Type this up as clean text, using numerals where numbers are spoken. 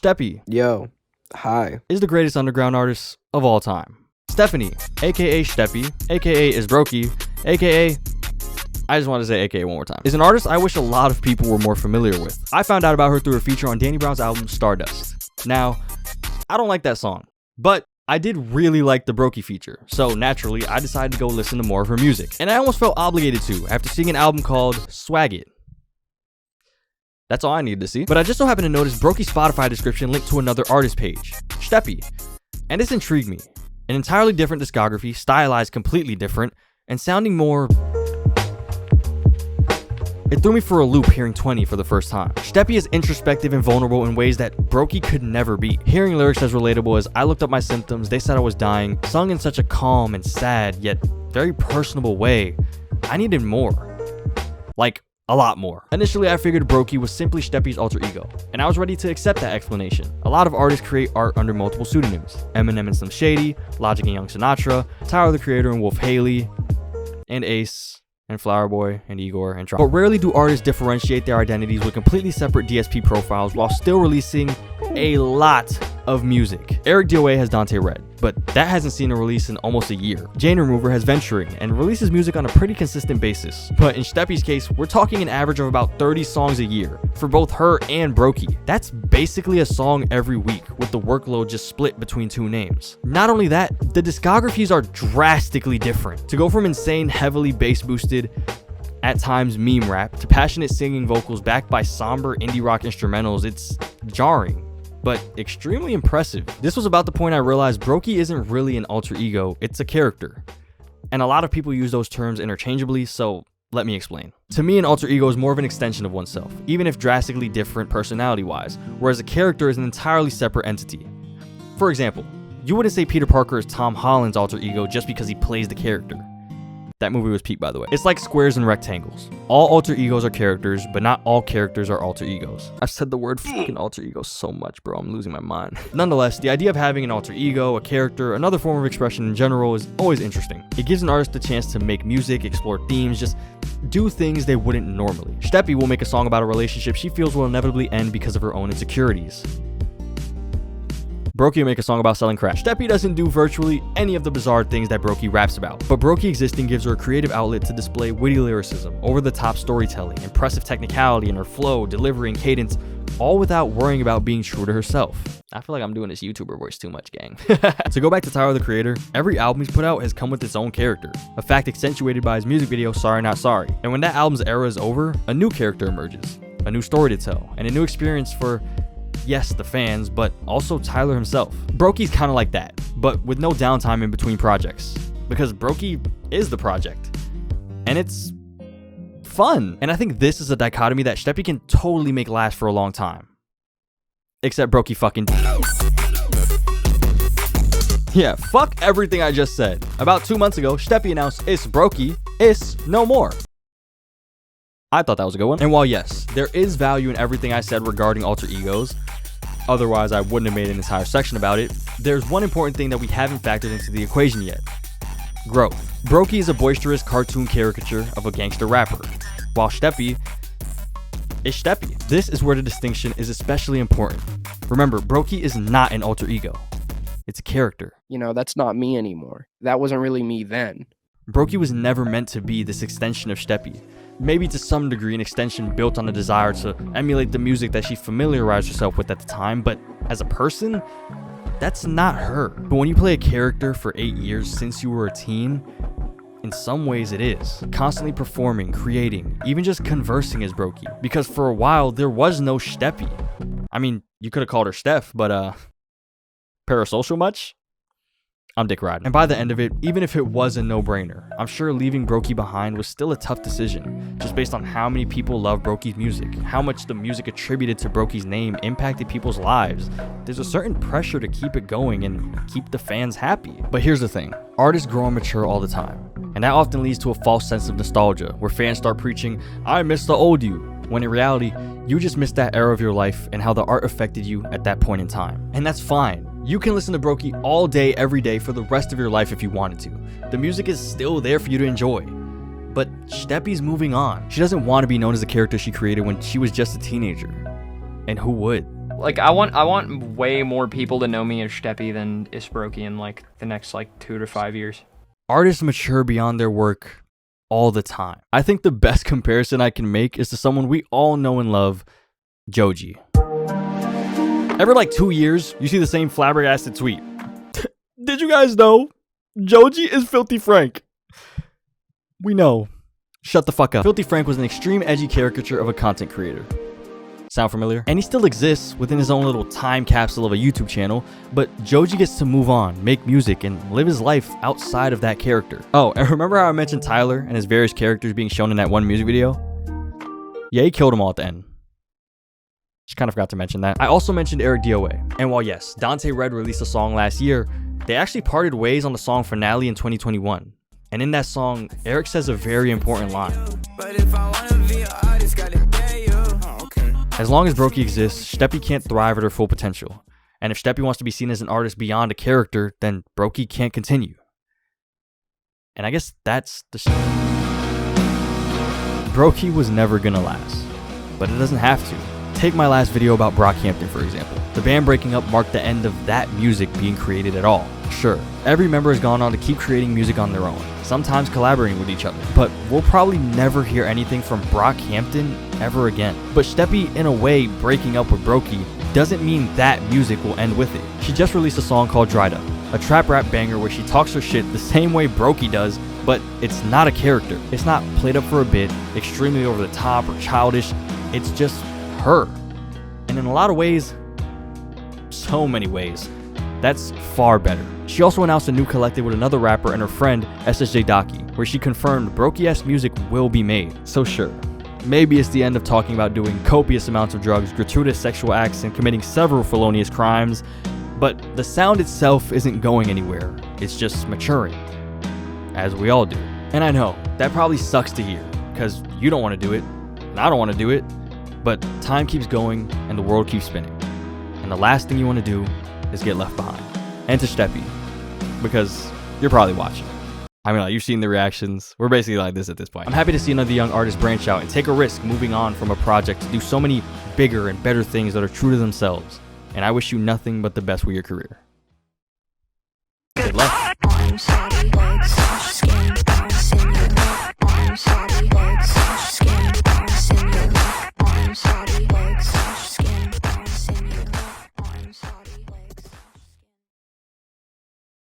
Steppy. Yo, hi. Is the greatest underground artist of all time. Stephanie, aka Steppy, aka Isbrokey, aka... I just want to say aka one more time. Is an artist I wish a lot of people were more familiar with. I found out about her through a feature on Danny Brown's album Stardust. Now, I don't like that song, but I did really like the Brokey feature, so naturally I decided to go listen to more of her music. And I almost felt obligated to after seeing an album called Swag It. That's all I needed to see. But I just so happened to notice Brokey's Spotify description linked to another artist page, Steppy. And this intrigued me. An entirely different discography, stylized completely different, and sounding more... It threw me for a loop hearing 20 for the first time. Steppy is introspective and vulnerable in ways that Brokey could never be. Hearing lyrics as relatable as "I looked up my symptoms, they said I was dying," sung in such a calm and sad, yet very personable way, I needed more. Like, a lot more. Initially, I figured Brokey was simply Steppy's alter ego, and I was ready to accept that explanation. A lot of artists create art under multiple pseudonyms. Eminem and Slim Shady, Logic and Young Sinatra, Tyler the Creator and Wolf Haley, and Ace, and Flower Boy, and Igor, and Trop. But rarely do artists differentiate their identities with completely separate DSP profiles while still releasing a lot of music. Eric DOA has Dante Red, but that hasn't seen a release in almost a year. Jane Remover has Venturing, and releases music on a pretty consistent basis. But in Steppy's case, we're talking an average of about 30 songs a year, for both her and Brokey. That's basically a song every week, with the workload just split between two names. Not only that, the discographies are drastically different. To go from insane, heavily bass-boosted, at times meme rap, to passionate singing vocals backed by somber indie rock instrumentals, it's jarring, but extremely impressive. This was about the point I realized Brokey isn't really an alter ego, it's a character. And a lot of people use those terms interchangeably, so let me explain. To me, an alter ego is more of an extension of oneself, even if drastically different personality-wise, whereas a character is an entirely separate entity. For example, you wouldn't say Peter Parker is Tom Holland's alter ego just because he plays the character. That movie was peak, by the way. It's like squares and rectangles. All alter egos are characters, but not all characters are alter egos. I've said the word fucking alter ego so much, bro. I'm losing my mind. Nonetheless, the idea of having an alter ego, a character, another form of expression in general is always interesting. It gives an artist the chance to make music, explore themes, just do things they wouldn't normally. Steppy will make a song about a relationship she feels will inevitably end because of her own insecurities. Brokey will make a song about selling crack. Steppy doesn't do virtually any of the bizarre things that Brokey raps about, but Brokey existing gives her a creative outlet to display witty lyricism, over-the-top storytelling, impressive technicality in her flow, delivery, and cadence, all without worrying about being true to herself. I feel like I'm doing this YouTuber voice too much, gang. To go back to Tyler the Creator, every album he's put out has come with its own character, a fact accentuated by his music video Sorry Not Sorry. And when that album's era is over, a new character emerges, a new story to tell, and a new experience for, yes, the fans, but also Tyler himself. Brokey's kind of like that, but with no downtime in between projects, because Brokey is the project, and it's fun. And I think this is a dichotomy that Steppy can totally make last for a long time. Except Brokey fucking... Yeah, fuck everything I just said. About 2 months ago, Steppy announced Isbrokey is no more. I thought that was a good one. And while yes, there is value in everything I said regarding alter egos, otherwise I wouldn't have made an entire section about it, there's one important thing that we haven't factored into the equation yet. Growth. Brokey is a boisterous cartoon caricature of a gangster rapper, while Steppy is Steppy. This is where the distinction is especially important. Remember, Brokey is not an alter ego. It's a character. You know, that's not me anymore. That wasn't really me then. Brokey was never meant to be this extension of Steppy. Maybe to some degree an extension built on a desire to emulate the music that she familiarized herself with at the time, but as a person, that's not her. But when you play a character for 8 years since you were a teen, in some ways it is. Constantly performing, creating, even just conversing as Brokey. Because for a while, there was no Steppy. I mean, you could have called her Steph, but parasocial much? I'm dick riding. And by the end of it, even if it was a no-brainer, I'm sure leaving Brokey behind was still a tough decision, just based on how many people love Brokey's music, how much the music attributed to Brokey's name impacted people's lives. There's a certain pressure to keep it going and keep the fans happy. But here's the thing, artists grow and mature all the time, and that often leads to a false sense of nostalgia, where fans start preaching, I miss the old you, when in reality, you just missed that era of your life and how the art affected you at that point in time. And that's fine. You can listen to Brokey all day, every day for the rest of your life if you wanted to. The music is still there for you to enjoy. But Steppy's moving on. She doesn't want to be known as the character she created when she was just a teenager. And who would? Like, I want way more people to know me as Steppy than Isbroki in like the next like 2 to 5 years. Artists mature beyond their work all the time. I think the best comparison I can make is to someone we all know and love, Joji. Every like 2 years, you see the same flabbergasted tweet. Did you guys know Joji is Filthy Frank? We know. Shut the fuck up. Filthy Frank was an extreme edgy caricature of a content creator. Sound familiar? And he still exists within his own little time capsule of a YouTube channel, but Joji gets to move on, make music, and live his life outside of that character. Oh, and remember how I mentioned Tyler and his various characters being shown in that one music video? Yeah, he killed them all at the end. Just kind of forgot to mention that. I also mentioned Eric DOA. And while yes, Dante Red released a song last year, they actually parted ways on the song Finale in 2021. And in that song, Eric says a very important line. As long as Brokey exists, Steppy can't thrive at her full potential. And if Steppy wants to be seen as an artist beyond a character, then Brokey can't continue. And I guess that's the Brokey was never gonna last. But it doesn't have to. Take my last video about Brockhampton, for example. The band breaking up marked the end of that music being created at all. Sure, every member has gone on to keep creating music on their own, sometimes collaborating with each other, but we'll probably never hear anything from Brockhampton ever again. But Steppy, in a way, breaking up with Brokey doesn't mean that music will end with it. She just released a song called Dried Up, a trap rap banger where she talks her shit the same way Brokey does, but it's not a character. It's not played up for a bit, extremely over the top or childish. It's just her. And in a lot of ways, so many ways, that's far better. She also announced a new collective with another rapper and her friend SSJ Daki, where she confirmed Brokey-esque music will be made. So sure, maybe it's the end of talking about doing copious amounts of drugs, gratuitous sexual acts, and committing several felonious crimes, but the sound itself isn't going anywhere. It's just maturing, as we all do. And I know, that probably sucks to hear, because you don't want to do it, and I don't want to do it, but time keeps going and the world keeps spinning. And the last thing you want to do is get left behind. And to Steppy, because you're probably watching. I mean, like, you've seen the reactions. We're basically like this at this point. I'm happy to see another young artist branch out and take a risk moving on from a project to do so many bigger and better things that are true to themselves. And I wish you nothing but the best with your career. Good luck.